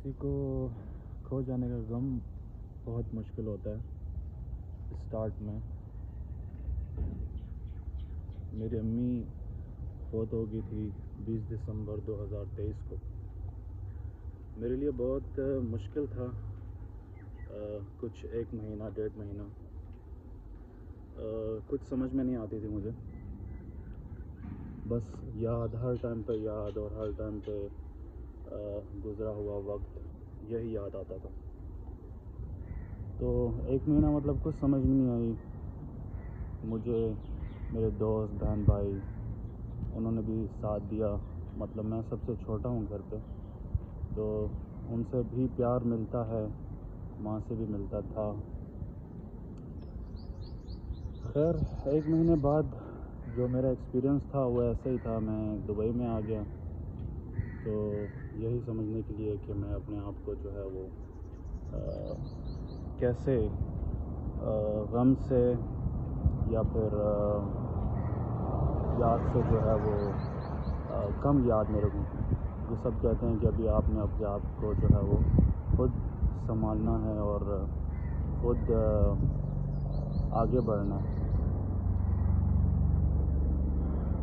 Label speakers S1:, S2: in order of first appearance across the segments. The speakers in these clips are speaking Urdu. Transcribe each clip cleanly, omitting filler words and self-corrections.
S1: کسی کو کھو جانے کا غم بہت مشکل ہوتا ہے اسٹارٹ میں. میری امی فوت ہو گئی تھی 20 دسمبر 2023 کو. میرے لیے بہت مشکل تھا کچھ 1 مہینہ 1.5 مہینہ. کچھ سمجھ میں نہیں آتی تھی مجھے. بس یاد ہر ٹائم پہ یاد اور ہر ٹائم پہ گزرا ہوا وقت یہی یاد آتا تھا. تو 1 مہینہ مطلب کچھ سمجھ میں نہیں آئی مجھے. میرے دوست بہن بھائی انہوں نے بھی ساتھ دیا. مطلب میں سب سے چھوٹا ہوں گھر پہ تو ان سے بھی پیار ملتا ہے, ماں سے بھی ملتا تھا. خیر 1 مہینے بعد جو میرا ایکسپیرینس تھا وہ ایسا ہی تھا. میں دبئی میں آ گیا تو یہی سمجھنے کے لیے کہ میں اپنے آپ کو جو ہے وہ کیسے غم سے یا پھر یاد سے جو ہے وہ کم یاد میں رکھوں. یہ سب کہتے ہیں کہ ابھی آپ نے اپنے آپ کو جو ہے وہ خود سنبھالنا ہے اور خود آگے بڑھنا ہے.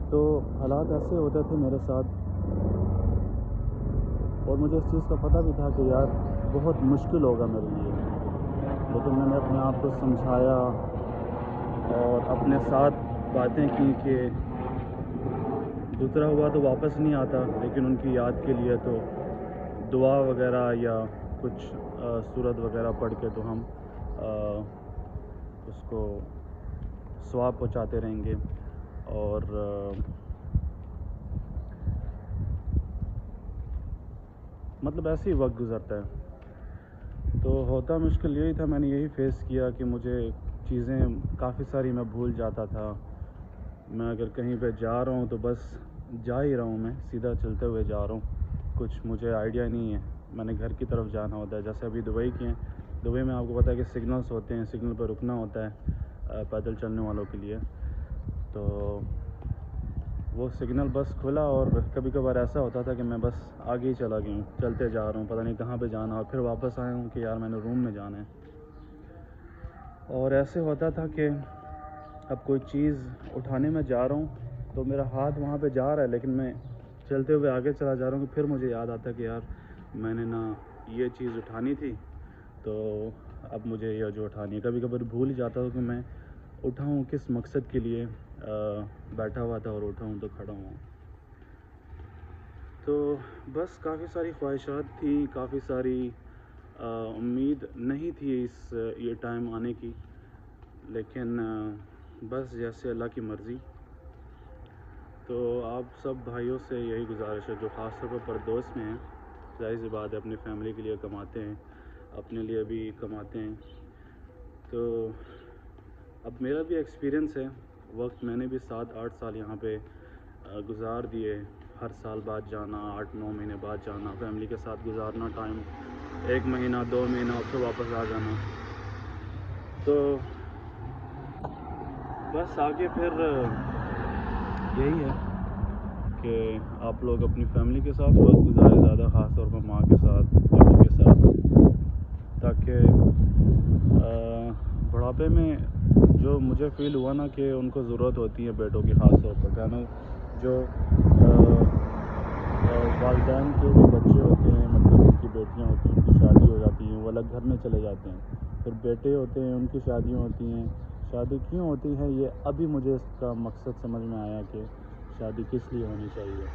S1: تو حالات ایسے ہوتے تھے میرے ساتھ اور مجھے اس چیز کا پتہ بھی تھا کہ یار بہت مشکل ہوگا میرے لیے. لیکن میں نے اپنے آپ کو سمجھایا اور اپنے ساتھ باتیں کی کہ گزرا ہوا تو واپس نہیں آتا, لیکن ان کی یاد کے لیے تو دعا وغیرہ یا کچھ سورت وغیرہ پڑھ کے تو ہم اس کو ثواب پہنچاتے رہیں گے. اور مطلب ایسے ہی وقت گزرتا ہے. تو ہوتا مشکل یہی تھا, میں نے یہی فیس کیا کہ مجھے چیزیں کافی ساری میں بھول جاتا تھا. میں اگر کہیں پہ جا رہا ہوں تو بس جا ہی رہا ہوں, میں سیدھا چلتے ہوئے جا رہا ہوں. کچھ مجھے آئیڈیا نہیں ہے, میں نے گھر کی طرف جانا ہوتا ہے. جیسے ابھی دبئی کے ہیں, دبئی میں آپ کو پتہ ہے کہ سگنلز ہوتے ہیں, سگنل پہ رکنا ہوتا ہے پیدل چلنے والوں کے لیے. تو وہ سگنل بس کھلا اور کبھی کبھار ایسا ہوتا تھا کہ میں بس آگے ہی چلا گیا ہوں, چلتے جا رہا ہوں, پتہ نہیں کہاں پہ جانا, اور پھر واپس آیا ہوں کہ یار میں نے روم میں جانا ہے. اور ایسے ہوتا تھا کہ اب کوئی چیز اٹھانے میں جا رہا ہوں تو میرا ہاتھ وہاں پہ جا رہا ہے, لیکن میں چلتے ہوئے آگے چلا جا رہا ہوں کہ پھر مجھے یاد آتا ہے کہ یار میں نے نا یہ چیز اٹھانی تھی تو اب مجھے یہ جو اٹھانی ہے. کبھی کبھی بھول ہی جاتا ہوں کہ میں اٹھاؤں کس مقصد کے لیے. بیٹھا ہوا تھا اور اٹھاؤں تو کھڑا ہوں. تو بس کافی ساری خواہشات تھیں, کافی ساری امید نہیں تھی یہ ٹائم آنے کی, لیکن بس جیسے اللہ کی مرضی. تو آپ سب بھائیوں سے یہی گزارش ہے جو خاص طور پر پردوس میں ہیں, ظاہر سی بات ہے اپنی فیملی کے لیے کماتے ہیں, اپنے لیے بھی کماتے ہیں. تو اب میرا بھی ایکسپیرینس ہے, وقت میں نے بھی 7-8 سال یہاں پہ گزار دیے. ہر سال بعد جانا, 8-9 مہینے بعد جانا, فیملی کے ساتھ گزارنا ٹائم, 1 مہینہ 2 مہینہ اور پھر واپس آ جانا. تو بس آگے پھر یہی ہے کہ آپ لوگ اپنی فیملی کے ساتھ وقت گزاریں, زیادہ خاص طور پر ماں کے ساتھ, ابو کے ساتھ, تاکہ بڑھاپے میں جو مجھے فیل ہوا نا کہ ان کو ضرورت ہوتی ہے بیٹوں کی, خاص طور پر بہنوں, جو والدین کے جو بچے ہوتے ہیں, مطلب ان کی بیٹیاں ہوتی ہیں, ان کی شادی ہو جاتی ہیں, وہ الگ گھر میں چلے جاتے ہیں. پھر بیٹے ہوتے ہیں, ان کی شادیاں ہوتی ہیں. شادی کیوں ہوتی ہے یہ ابھی مجھے اس کا مقصد سمجھ میں آیا کہ شادی کس لیے ہونی چاہیے.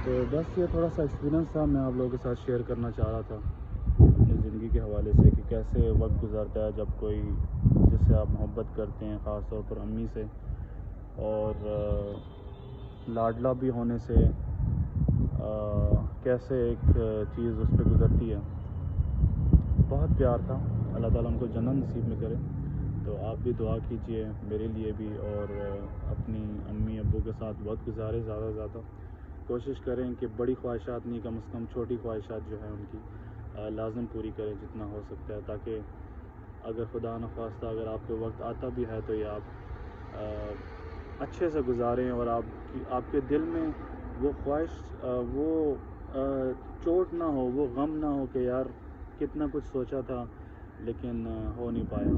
S1: تو بس یہ تھوڑا سا ایکسپیرینس تھا, میں آپ لوگوں کے ساتھ شیئر کرنا چاہ رہا تھا اپنی زندگی کے حوالے سے کہ کیسے وقت گزرتا ہے جب کوئی جس سے آپ محبت کرتے ہیں, خاص طور پر امی سے, اور لاڈلا بھی ہونے سے کیسے ایک چیز اس پہ گزرتی ہے. بہت پیار تھا, اللہ تعالیٰ ان کو جنت نصیب میں کرے. تو آپ بھی دعا کیجئے میرے لیے بھی, اور اپنی امی ابو کے ساتھ وقت گزارے زیادہ سے زیادہ. کوشش کریں کہ بڑی خواہشات نہیں, کم از کم چھوٹی خواہشات جو ہیں ان کی لازم پوری کریں جتنا ہو سکتا ہے, تاکہ اگر خدا نخواستہ اگر آپ کو وقت آتا بھی ہے تو یہ آپ اچھے سے گزاریں, اور آپ کے دل میں وہ خواہش, وہ چوٹ نہ ہو، وہ غم نہ ہو کہ یار کتنا کچھ سوچا تھا لیکن ہو نہیں پایا.